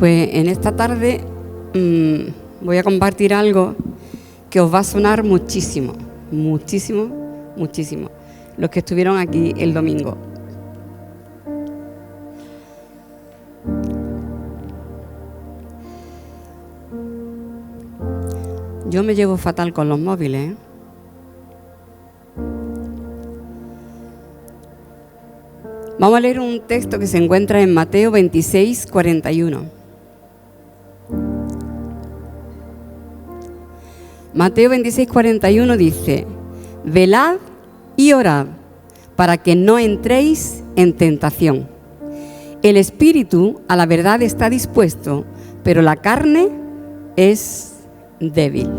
Pues en esta tarde voy a compartir algo que os va a sonar muchísimo, muchísimo, muchísimo. Los que estuvieron aquí el domingo. Yo me llevo fatal con los móviles, ¿eh? Vamos a leer un texto que se encuentra en Mateo 26, 41. Mateo 26, 41 dice: velad y orad para que no entréis en tentación. El espíritu a la verdad está dispuesto, pero la carne es débil.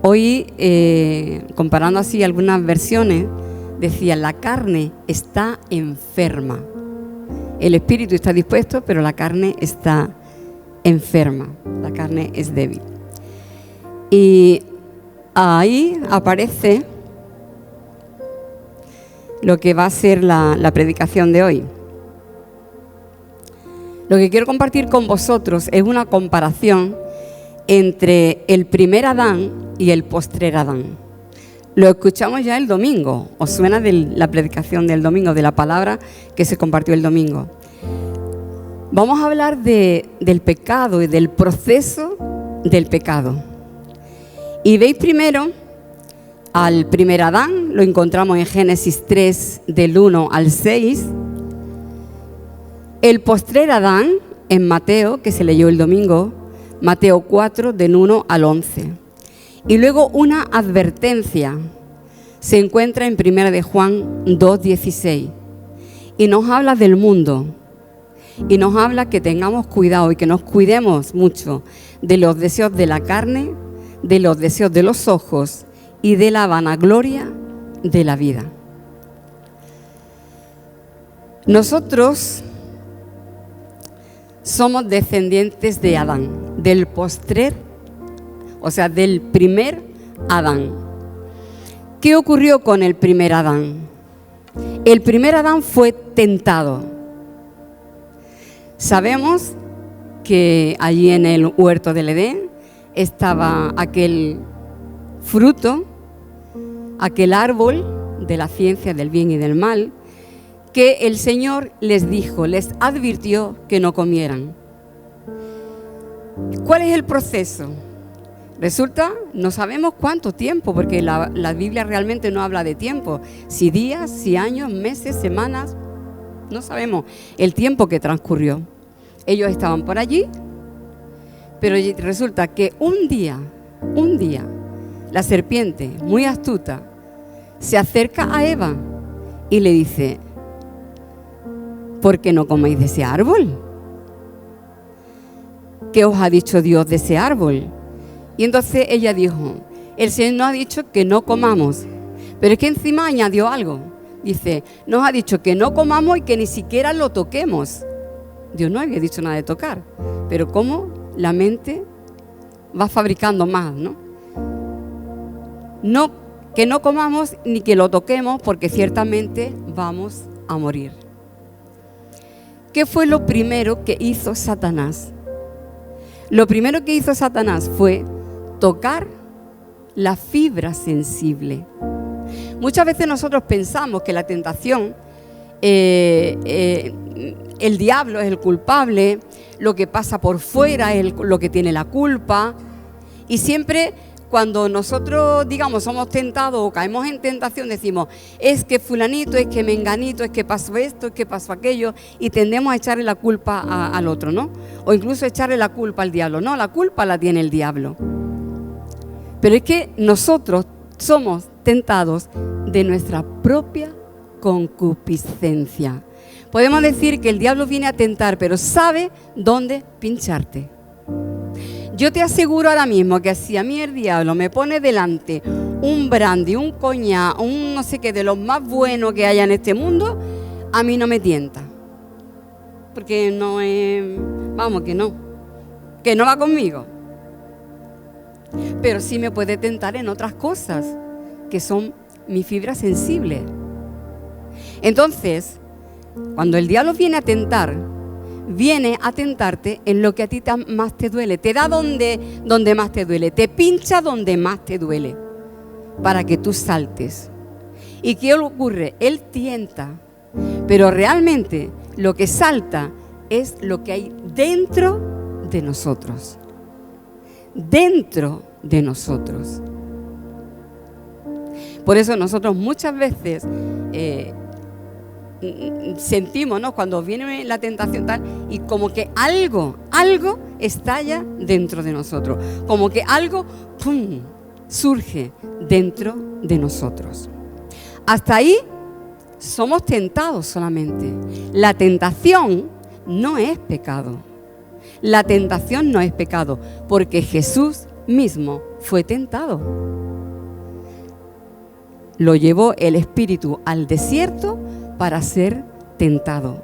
Hoy, comparando así algunas versiones, decía: la carne está enferma. El espíritu está dispuesto, pero la carne está enferma. La carne es débil. Y ahí aparece lo que va a ser la predicación de hoy. Lo que quiero compartir con vosotros es una comparación entre el primer Adán y el postrer Adán. Lo escuchamos ya el domingo. ¿Os suena de la predicación del domingo, de la palabra que se compartió el domingo? Vamos a hablar del pecado y del proceso del pecado. Y veis primero al primer Adán, lo encontramos en Génesis 3, del 1 al 6. El postrer Adán en Mateo, que se leyó el domingo, Mateo 4, del 1 al 11. Y luego una advertencia se encuentra en 1 de Juan 2, 16. Y nos habla del mundo. Y nos habla que tengamos cuidado y que nos cuidemos mucho de los deseos de la carne, de los deseos de los ojos y de la vanagloria de la vida. Nosotros somos descendientes de Adán, del postrer, o sea, del primer Adán. ¿Qué ocurrió con el primer Adán? El primer Adán fue tentado. Sabemos que allí en el huerto del Edén estaba aquel fruto, aquel árbol de la ciencia del bien y del mal, que el Señor les dijo, les advirtió que no comieran. ¿Cuál es el proceso? Resulta, no sabemos cuánto tiempo, porque la Biblia realmente no habla de tiempo. Si días, si años, meses, semanas, no sabemos el tiempo que transcurrió. Ellos estaban por allí, pero resulta que un día, la serpiente, muy astuta, se acerca a Eva y le dice: ¿por qué no coméis de ese árbol? ¿Qué os ha dicho Dios de ese árbol? Y entonces ella dijo: el Señor nos ha dicho que no comamos. Pero es que encima añadió algo. Dice: nos ha dicho que no comamos y que ni siquiera lo toquemos. Dios no había dicho nada de tocar. Pero cómo la mente va fabricando más, ¿no? Que no comamos ni que lo toquemos, porque ciertamente vamos a morir. ¿Qué fue lo primero que hizo Satanás? Lo primero que hizo Satanás fue tocar la fibra sensible. Muchas veces nosotros pensamos que la tentación, el diablo es el culpable, lo que pasa por fuera es lo que tiene la culpa. Y siempre cuando nosotros, digamos, somos tentados o caemos en tentación, decimos: es que fulanito, es que menganito, es que pasó esto, es que pasó aquello, y tendemos a echarle la culpa al otro, ¿no? O incluso echarle la culpa al diablo. No, la culpa la tiene el diablo. Pero es que nosotros somos tentados de nuestra propia concupiscencia. Podemos decir que el diablo viene a tentar, pero sabe dónde pincharte. Yo te aseguro ahora mismo que si a mí el diablo me pone delante un brandy, un coñac, un no sé qué de los más buenos que haya en este mundo, a mí no me tienta. Porque no es, vamos, que no va conmigo. Pero sí me puede tentar en otras cosas, que son mi fibra sensible. Entonces, cuando el diablo viene a tentar, viene a tentarte en lo que a ti más te duele. Te da donde más te duele. Te pincha donde más te duele. Para que tú saltes. ¿Y qué ocurre? Él tienta. Pero realmente lo que salta es lo que hay dentro de nosotros. Dentro de nosotros. Por eso nosotros muchas veces sentimos, ¿no?, cuando viene la tentación tal, y como que algo estalla dentro de nosotros, como que algo ¡pum!, surge dentro de nosotros. Hasta ahí somos tentados solamente. La tentación no es pecado. La tentación no es pecado, porque Jesús mismo fue tentado. Lo llevó el Espíritu al desierto para ser tentado.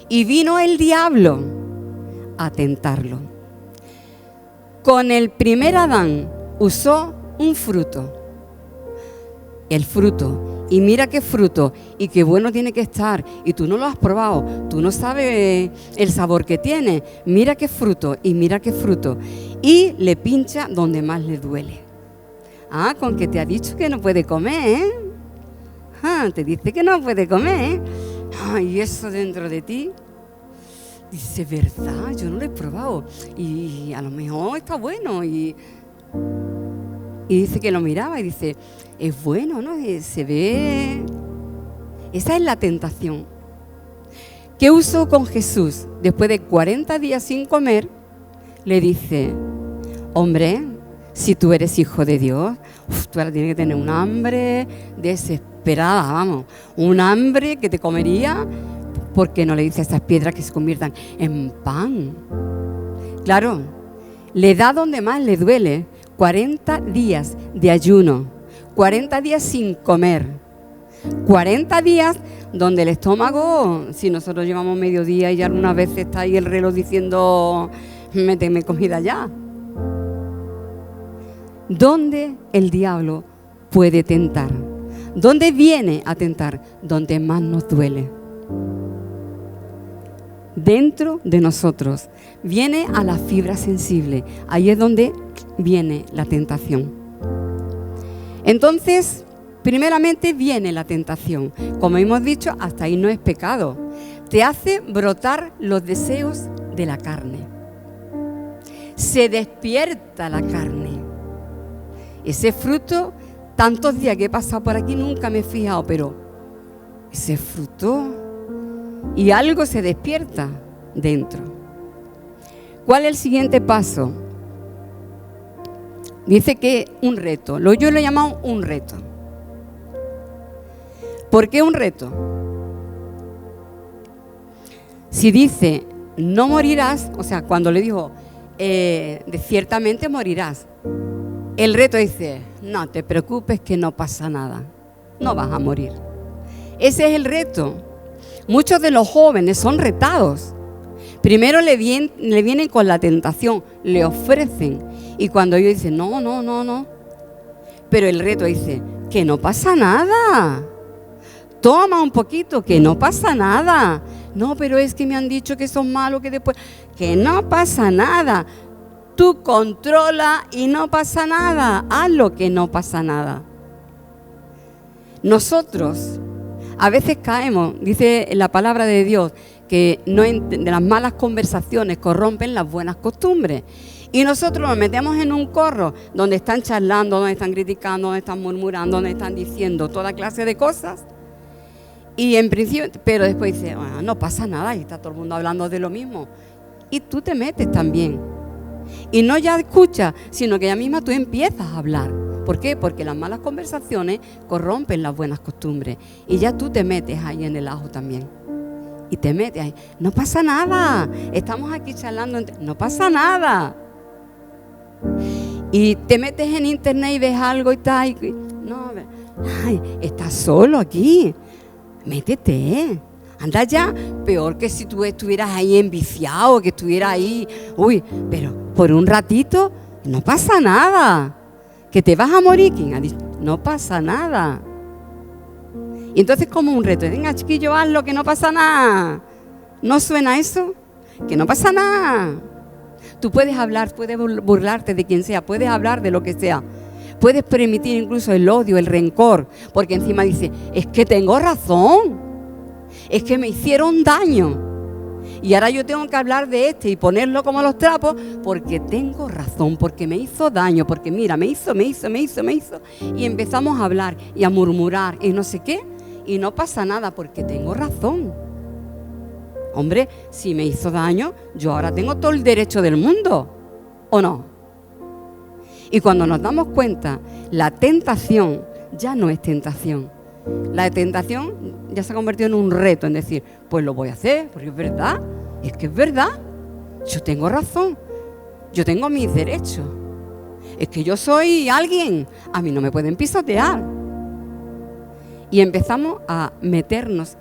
Y vino el diablo a tentarlo. Con el primer Adán usó un fruto. El fruto. Y mira qué fruto. Y qué bueno tiene que estar. Y tú no lo has probado. Tú no sabes el sabor que tiene. Mira qué fruto. Y mira qué fruto. Y le pincha donde más le duele. Ah, con que te ha dicho que no puede comer, ¿eh? Ah, te dice que no puede comer, ¿eh? Ah, y eso dentro de ti. Dice, ¿verdad? Yo no lo he probado. Y a lo mejor está bueno. Y dice que lo miraba y dice, es bueno, ¿no? Se ve. Esa es la tentación. ¿Qué usó con Jesús? Después de 40 días sin comer, le dice, hombre, si tú eres hijo de Dios, tú ahora tienes que tener un hambre desesperada, vamos, un hambre que te comería, porque no le dice a estas piedras que se conviertan en pan. Claro, le da donde más le duele, 40 días de ayuno, 40 días sin comer, 40 días donde el estómago, si nosotros llevamos mediodía y ya algunas veces está ahí el reloj diciendo, méteme comida ya. ¿Dónde el diablo puede tentar? ¿Dónde viene a tentar? Donde más nos duele. Dentro de nosotros. Viene a la fibra sensible. Ahí es donde viene la tentación. Entonces, primeramente viene la tentación. Como hemos dicho, hasta ahí no es pecado. Te hace brotar los deseos de la carne. Se despierta la carne. Ese fruto, tantos días que he pasado por aquí nunca me he fijado, pero ese fruto y algo se despierta dentro. ¿Cuál es el siguiente paso? Dice que un reto. Yo lo he llamado un reto. ¿Por qué un reto? Si dice no morirás, o sea, cuando le dijo ciertamente morirás. El reto dice, no te preocupes que no pasa nada, no vas a morir. Ese es el reto. Muchos de los jóvenes son retados. Primero le vienen con la tentación, le ofrecen. Y cuando ellos dicen, no. Pero el reto dice, que no pasa nada. Toma un poquito, que no pasa nada. No, pero es que me han dicho que son malos, que después... Que no pasa nada. Tú controla y no pasa nada. Haz lo que no pasa nada. Nosotros a veces caemos, dice la palabra de Dios, que de las malas conversaciones corrompen las buenas costumbres. Y nosotros nos metemos en un corro donde están charlando, donde están criticando, donde están murmurando, donde están diciendo toda clase de cosas. Y en principio, pero después dice, bueno, no pasa nada y está todo el mundo hablando de lo mismo. Y tú te metes también. Y no ya escuchas, sino que ya misma tú empiezas a hablar. ¿Por qué? Porque las malas conversaciones corrompen las buenas costumbres. Y ya tú te metes ahí en el ajo también. Y te metes ahí. No pasa nada. Estamos aquí charlando. No pasa nada. Y te metes en internet y ves algo y tal. No, ay, estás solo aquí. Métete. Anda ya, peor que si tú estuvieras ahí enviciado, que estuvieras ahí, pero por un ratito no pasa nada, que te vas a morir, ¿quién ha dicho? No pasa nada. Y entonces como un reto, venga chiquillo, hazlo, que no pasa nada. ¿No suena eso? que no pasa nada. Tú puedes hablar, puedes burlarte de quien sea, puedes hablar de lo que sea. Puedes permitir incluso el odio, el rencor, porque encima dice, es que tengo razón, es que me hicieron daño. Y ahora yo tengo que hablar de este y ponerlo como los trapos porque tengo razón, porque me hizo daño, porque mira, me hizo. Y empezamos a hablar y a murmurar y no sé qué, y no pasa nada porque tengo razón. Hombre, si me hizo daño, yo ahora tengo todo el derecho del mundo, ¿o no? Y cuando nos damos cuenta, la tentación ya no es tentación. La tentación ya se ha convertido en un reto, en decir, pues lo voy a hacer, porque es verdad, es que es verdad. Yo tengo razón, yo tengo mis derechos. Es que yo soy alguien, a mí no me pueden pisotear. Y empezamos a meternos.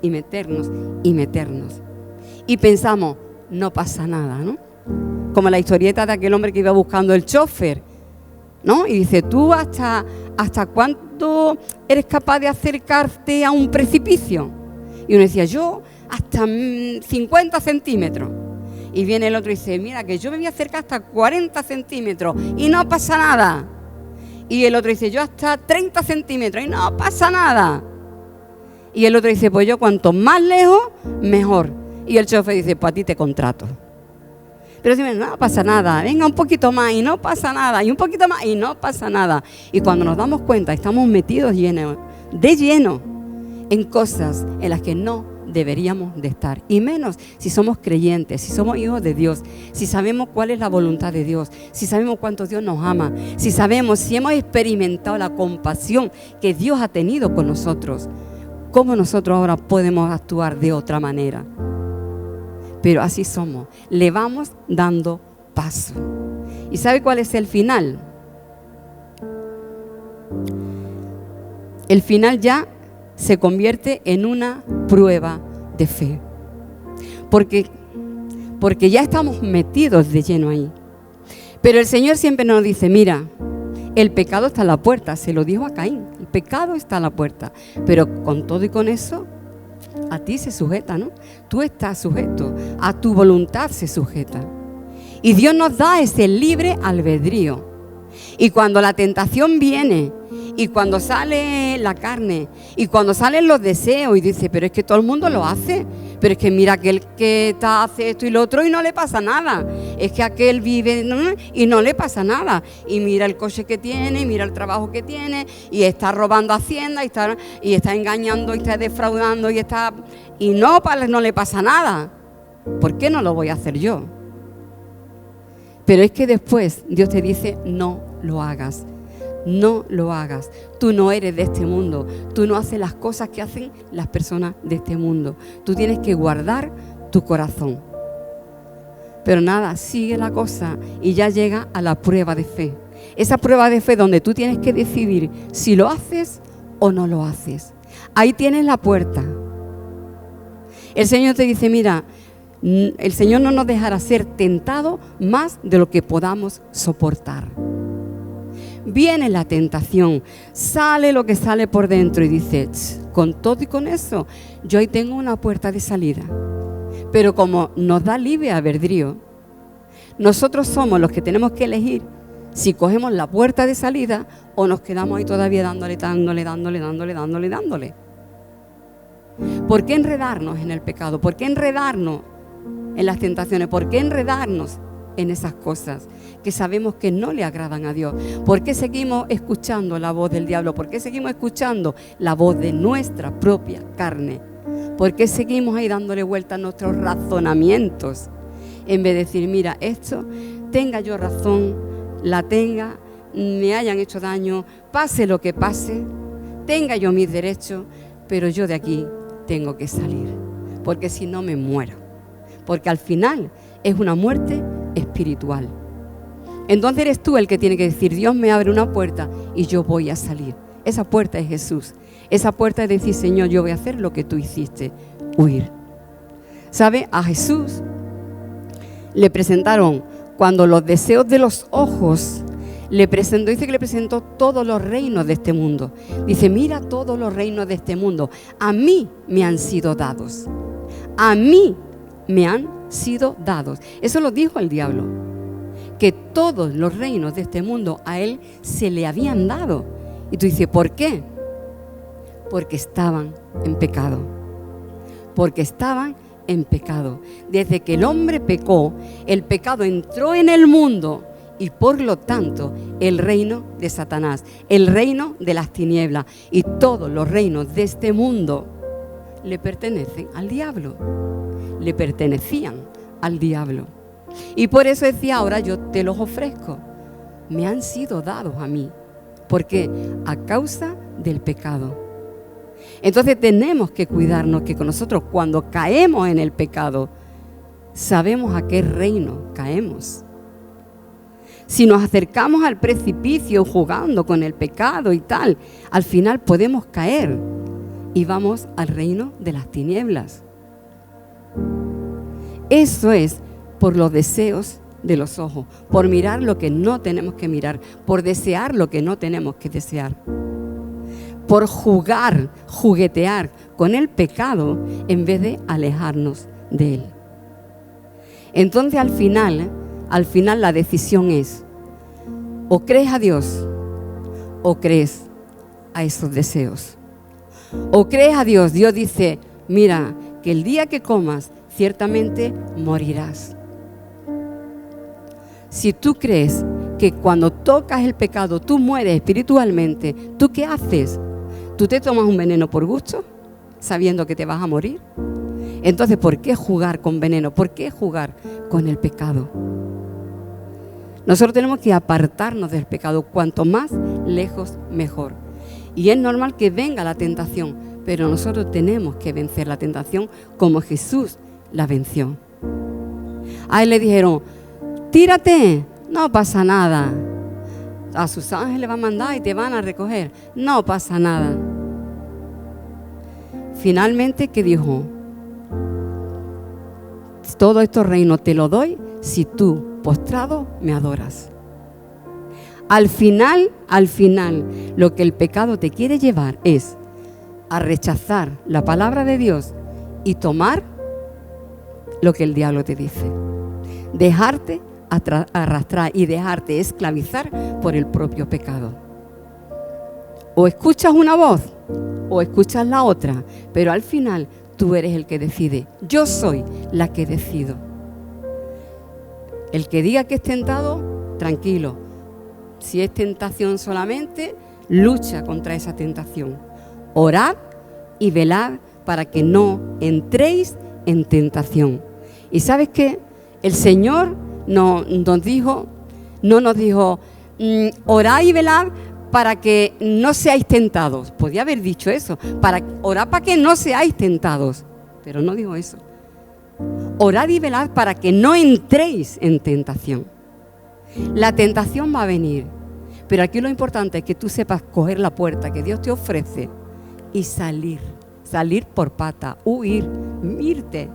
Y pensamos, no pasa nada, ¿no? Como la historieta de aquel hombre que iba buscando el chofer, ¿no? Y dice, ¿tú hasta cuánto eres capaz de acercarte a un precipicio? Y uno decía, yo hasta 50 centímetros. Y viene el otro y dice, mira, que yo me voy a acercar hasta 40 centímetros y no pasa nada. Y el otro dice, yo hasta 30 centímetros y no pasa nada. Y el otro dice, pues yo cuanto más lejos, mejor. Y el chofer dice, pues a ti te contrato. Pero si no pasa nada, venga un poquito más y no pasa nada, y un poquito más y no pasa nada. Y cuando nos damos cuenta, estamos metidos de lleno en cosas en las que no deberíamos de estar. Y menos si somos creyentes, si somos hijos de Dios, si sabemos cuál es la voluntad de Dios, si sabemos cuánto Dios nos ama, si hemos experimentado la compasión que Dios ha tenido con nosotros. ¿Cómo nosotros ahora podemos actuar de otra manera? Pero así somos, le vamos dando paso. ¿Y sabe cuál es el final? El final ya se convierte en una prueba de fe. Porque ya estamos metidos de lleno ahí. Pero el Señor siempre nos dice, mira, el pecado está a la puerta, se lo dijo a Caín, el pecado está a la puerta. Pero con todo y con eso, a ti se sujeta, ¿no? Tú estás sujeto, a tu voluntad se sujeta. Y Dios nos da ese libre albedrío. Y cuando la tentación viene, y cuando sale la carne, y cuando salen los deseos, y dice, pero es que todo el mundo lo hace, pero es que mira aquel que hace esto y lo otro y no le pasa nada, es que aquel vive y no le pasa nada, y mira el coche que tiene, y mira el trabajo que tiene, y está robando Hacienda, y está engañando, y está defraudando, y no le pasa nada. ¿Por qué no lo voy a hacer yo? Pero es que después Dios te dice, no lo hagas. No lo hagas. Tú no eres de este mundo. Tú no haces las cosas que hacen las personas de este mundo. Tú tienes que guardar tu corazón. Pero nada, sigue la cosa y ya llega a la prueba de fe. Esa prueba de fe donde tú tienes que decidir si lo haces o no lo haces. Ahí tienes la puerta. El Señor te dice, mira, el Señor no nos dejará ser tentados más de lo que podamos soportar. Viene la tentación, sale lo que sale por dentro y dice, con todo y con eso, yo ahí tengo una puerta de salida. Pero como nos da libre albedrío, nosotros somos los que tenemos que elegir si cogemos la puerta de salida o nos quedamos ahí todavía dándole. ¿Por qué enredarnos en el pecado? ¿Por qué enredarnos en las tentaciones? ¿Por qué enredarnos en esas cosas que sabemos que no le agradan a Dios? ¿Por qué seguimos escuchando la voz del diablo? ¿Por qué seguimos escuchando la voz de nuestra propia carne? ¿Por qué seguimos ahí dándole vuelta a nuestros razonamientos? En vez de decir, mira, esto, tenga yo razón, la tenga, me hayan hecho daño, pase lo que pase, tenga yo mis derechos, pero yo de aquí tengo que salir, porque si no me muero. Porque al final es una muerte espiritual. Entonces eres tú el que tiene que decir, Dios me abre una puerta y yo voy a salir. Esa puerta es Jesús. Esa puerta es decir, Señor, yo voy a hacer lo que tú hiciste, huir. ¿Sabe? A Jesús le presentaron, cuando los deseos de los ojos le presentó, dice que le presentó todos los reinos de este mundo. Dice, mira todos los reinos de este mundo, a mí me han sido dados, a mí me han sido dados. Eso lo dijo el diablo, que todos los reinos de este mundo a él se le habían dado. Y tú dices, ¿por qué? Porque estaban en pecado. Porque estaban en pecado. Desde que el hombre pecó, el pecado entró en el mundo y por lo tanto el reino de Satanás, el reino de las tinieblas y todos los reinos de este mundo le pertenecen al diablo, le pertenecían al diablo. Y por eso decía, ahora yo te los ofrezco, me han sido dados a mí. ¿Por qué? A causa del pecado. Entonces tenemos que cuidarnos, que con nosotros cuando caemos en el pecado, sabemos a qué reino caemos. Si nos acercamos al precipicio jugando con el pecado y tal, al final podemos caer y vamos al reino de las tinieblas. Eso es por los deseos de los ojos, por mirar lo que no tenemos que mirar, por desear lo que no tenemos que desear, por juguetear con el pecado en vez de alejarnos de él. Entonces al final la decisión es, o crees a Dios o crees a esos deseos. O crees a Dios, Dios dice, mira, que el día que comas, ciertamente morirás. Si tú crees que cuando tocas el pecado tú mueres espiritualmente, ¿tú qué haces? ¿Tú te tomas un veneno por gusto, sabiendo que te vas a morir? Entonces, ¿por qué jugar con veneno? ¿Por qué jugar con el pecado? Nosotros tenemos que apartarnos del pecado, cuanto más lejos mejor. Y es normal que venga la tentación, pero nosotros tenemos que vencer la tentación como Jesús la venció. A él le dijeron, tírate, no pasa nada. A sus ángeles le va a mandar y te van a recoger, no pasa nada. Finalmente, ¿qué dijo? Todo este reino te lo doy si tú, postrado, me adoras. Al final, lo que el pecado te quiere llevar es a rechazar la palabra de Dios y tomar lo que el diablo te dice. Dejarte arrastrar y dejarte esclavizar por el propio pecado. O escuchas una voz o escuchas la otra, pero al final tú eres el que decide. Yo soy la que decido. El que diga que es tentado, tranquilo. Si es tentación solamente, lucha contra esa tentación. Orad y velad para que no entréis en tentación. ¿Y sabes qué? El Señor no nos dijo, orad y velad para que no seáis tentados. Podía haber dicho eso, orad para que no seáis tentados, pero no dijo eso. Orad y velad para que no entréis en tentación. La tentación va a venir, pero aquí lo importante es que tú sepas coger la puerta que Dios te ofrece y salir por pata, huir, irte.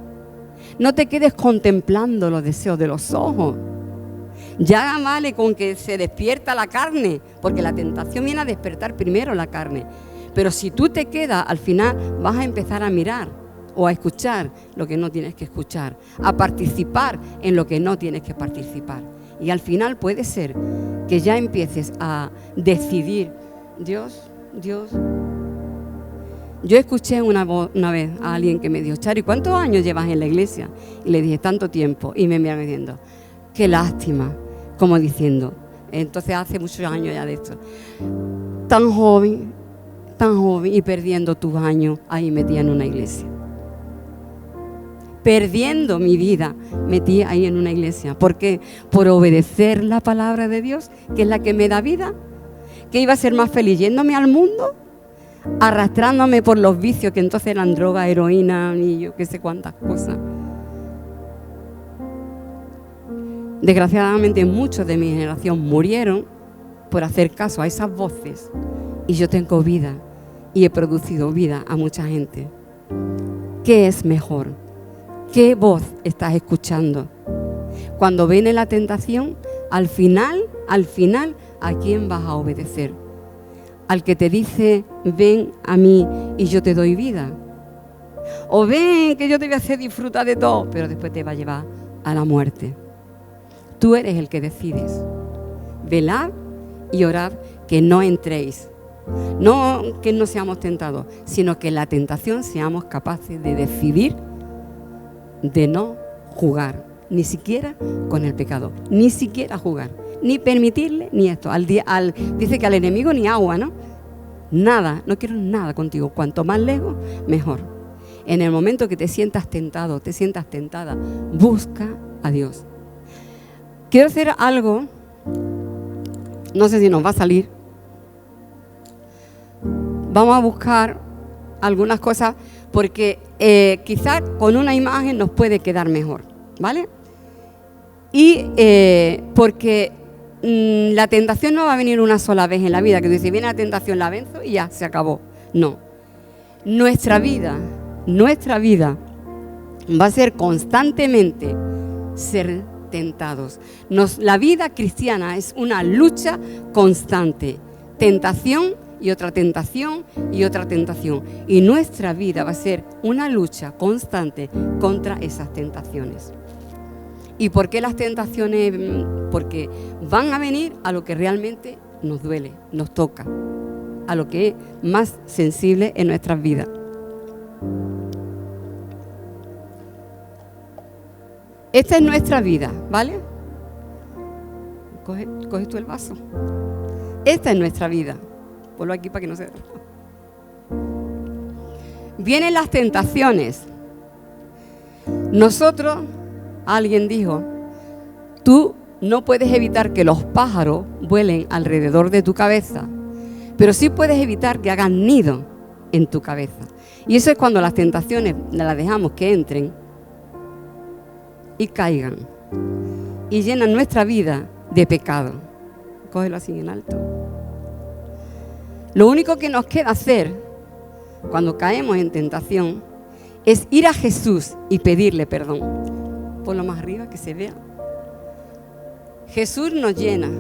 No te quedes contemplando los deseos de los ojos. Ya vale con que se despierta la carne, porque la tentación viene a despertar primero la carne. Pero si tú te quedas, al final vas a empezar a mirar o a escuchar lo que no tienes que escuchar, a participar en lo que no tienes que participar. Y al final puede ser que ya empieces a decidir, Dios. Yo escuché una vez a alguien que me dijo, Chari, ¿cuántos años llevas en la iglesia? Y le dije, tanto tiempo. Y me miraron diciendo, qué lástima, como diciendo, entonces hace muchos años ya de esto, tan joven y perdiendo tus años ahí metida en una iglesia. Perdiendo mi vida metí ahí en una iglesia. ¿Por qué? Por obedecer la palabra de Dios, que es la que me da vida. ¿Que iba a ser más feliz yéndome al mundo? Arrastrándome por los vicios, que entonces eran droga, heroína y yo qué sé cuántas cosas. Desgraciadamente muchos de mi generación murieron por hacer caso a esas voces, y yo tengo vida y he producido vida a mucha gente. ¿Qué es mejor? ¿Qué voz estás escuchando? Cuando viene la tentación, al final, ¿a quién vas a obedecer? ¿Al que te dice, ven a mí y yo te doy vida? O ven que yo te voy a hacer disfrutar de todo, pero después te va a llevar a la muerte. Tú eres el que decides. Velad y orad que no entréis. No que no seamos tentados, sino que en la tentación seamos capaces de decidir de no jugar, ni siquiera con el pecado, ni siquiera jugar, ni permitirle ni esto. Dice que al enemigo ni agua, ¿no? Nada, no quiero nada contigo. Cuanto más lejos, mejor. En el momento que te sientas tentado, te sientas tentada, busca a Dios. Quiero hacer algo, no sé si nos va a salir. Vamos a buscar algunas cosas porque quizás con una imagen nos puede quedar mejor, ¿vale? Y porque la tentación no va a venir una sola vez en la vida, que dice, viene la tentación, la venzo y ya, se acabó. No. Nuestra vida va a ser constantemente ser tentados. La vida cristiana es una lucha constante. Tentación y otra tentación y otra tentación. Y nuestra vida va a ser una lucha constante contra esas tentaciones. ¿Y por qué las tentaciones? Porque van a venir a lo que realmente nos duele, nos toca, a lo que es más sensible en nuestras vidas. Esta es nuestra vida, ¿vale? Coge tú el vaso. Esta es nuestra vida. Ponlo aquí para que no se vea. Vienen las tentaciones. Nosotros, alguien dijo, tú no puedes evitar que los pájaros vuelen alrededor de tu cabeza, pero sí puedes evitar que hagan nido en tu cabeza. Y eso es cuando las tentaciones las dejamos que entren y caigan y llenan nuestra vida de pecado. Cógelo así en alto. Lo único que nos queda hacer cuando caemos en tentación es ir a Jesús y pedirle perdón. Ponlo más arriba que se vea. Jesús nos llena,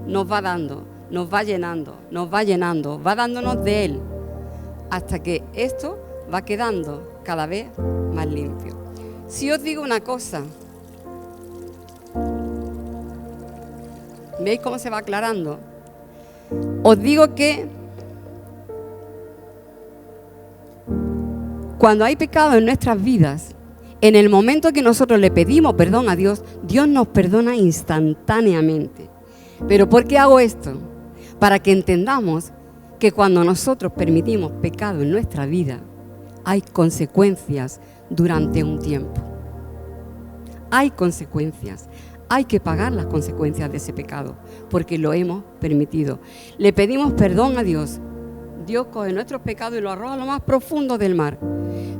nos va dando, nos va llenando, va dándonos de Él, hasta que esto va quedando cada vez más limpio. Si os digo una cosa, ¿veis cómo se va aclarando? Os digo que cuando hay pecado en nuestras vidas, en el momento que nosotros le pedimos perdón a Dios, Dios nos perdona instantáneamente. ¿Pero por qué hago esto? Para que entendamos que cuando nosotros permitimos pecado en nuestra vida, hay consecuencias durante un tiempo. Hay consecuencias. Hay que pagar las consecuencias de ese pecado, porque lo hemos permitido. Le pedimos perdón a Dios. Dios coge nuestros pecados y los arroja a lo más profundo del mar.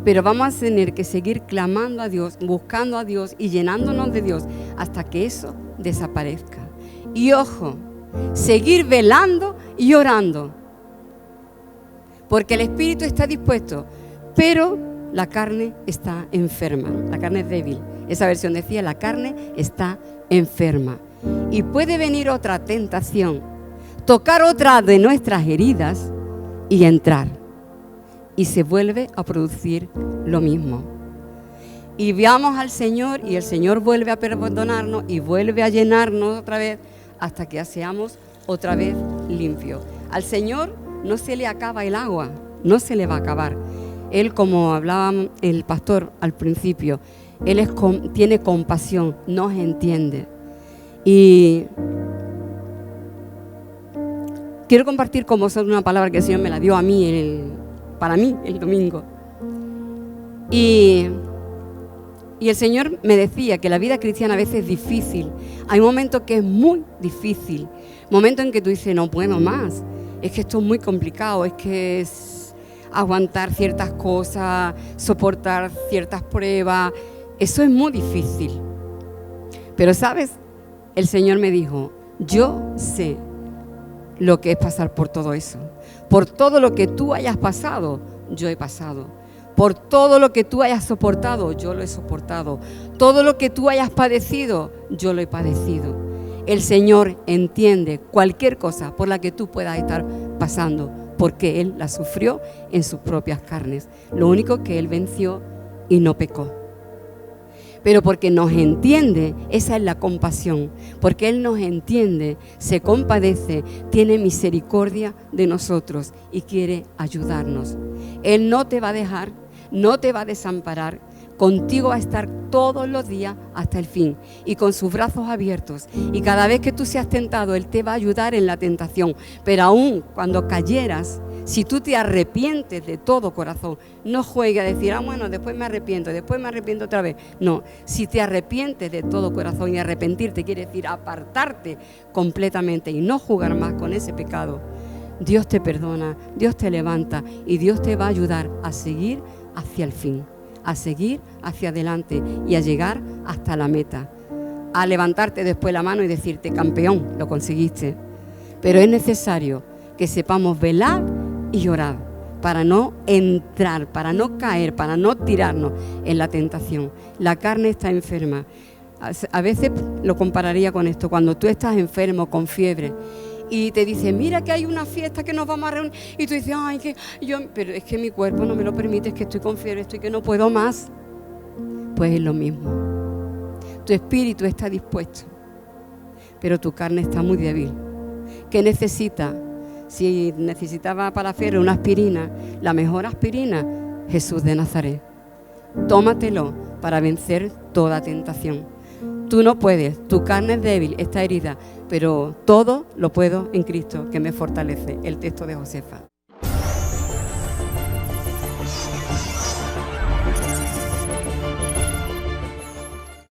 Pero vamos a tener que seguir clamando a Dios, buscando a Dios y llenándonos de Dios hasta que eso desaparezca. Y ojo, seguir velando y orando. Porque el espíritu está dispuesto, pero la carne está enferma. La carne es débil. Esa versión decía, la carne está enferma. Y puede venir otra tentación, tocar otra de nuestras heridas y entrar. Y se vuelve a producir lo mismo. Y veamos al Señor y el Señor vuelve a perdonarnos y vuelve a llenarnos otra vez hasta que seamos otra vez limpios. Al Señor no se le acaba el agua, no se le va a acabar. Él, como hablaba el pastor al principio, Él tiene compasión, nos entiende. Y quiero compartir con vosotros una palabra que el Señor me la dio a mí, para mí, el domingo. Y el Señor me decía que la vida cristiana a veces es difícil. Hay momentos que es muy difícil. Momentos en que tú dices, no puedo más. Es que esto es muy complicado, es que es aguantar ciertas cosas, soportar ciertas pruebas. Eso es muy difícil. Pero, ¿sabes? El Señor me dijo, yo sé lo que es pasar por todo eso. Por todo lo que tú hayas pasado, yo he pasado. Por todo lo que tú hayas soportado, yo lo he soportado. Todo lo que tú hayas padecido, yo lo he padecido. El Señor entiende cualquier cosa por la que tú puedas estar pasando, porque Él la sufrió en sus propias carnes. Lo único que Él venció y no pecó. Pero porque nos entiende, esa es la compasión, porque Él nos entiende, se compadece, tiene misericordia de nosotros y quiere ayudarnos. Él no te va a dejar, no te va a desamparar, contigo va a estar todos los días hasta el fin y con sus brazos abiertos. Y cada vez que tú seas tentado, Él te va a ayudar en la tentación. Pero aún cuando cayeras, si tú te arrepientes de todo corazón, no juegues a decir, bueno, después me arrepiento otra vez. No, si te arrepientes de todo corazón, y arrepentirte quiere decir apartarte completamente y no jugar más con ese pecado, Dios te perdona, Dios te levanta y Dios te va a ayudar a seguir hacia el fin, a seguir hacia adelante y a llegar hasta la meta, a levantarte después la mano y decirte, campeón, lo conseguiste. Pero es necesario que sepamos velar y orar para no entrar, para no caer, para no tirarnos en la tentación. La carne está enferma. A veces lo compararía con esto, cuando tú estás enfermo con fiebre y te dicen, mira que hay una fiesta que nos vamos a reunir, y tú dices, pero es que mi cuerpo no me lo permite, es que estoy con fiebre, estoy que no puedo más. Pues es lo mismo. Tu espíritu está dispuesto, pero tu carne está muy débil. ¿Qué necesita? Si necesitaba para la fiebre una aspirina, la mejor aspirina, Jesús de Nazaret. Tómatelo para vencer toda tentación. Tú no puedes, tu carne es débil, está herida, pero todo lo puedo en Cristo que me fortalece. El texto de Josefa.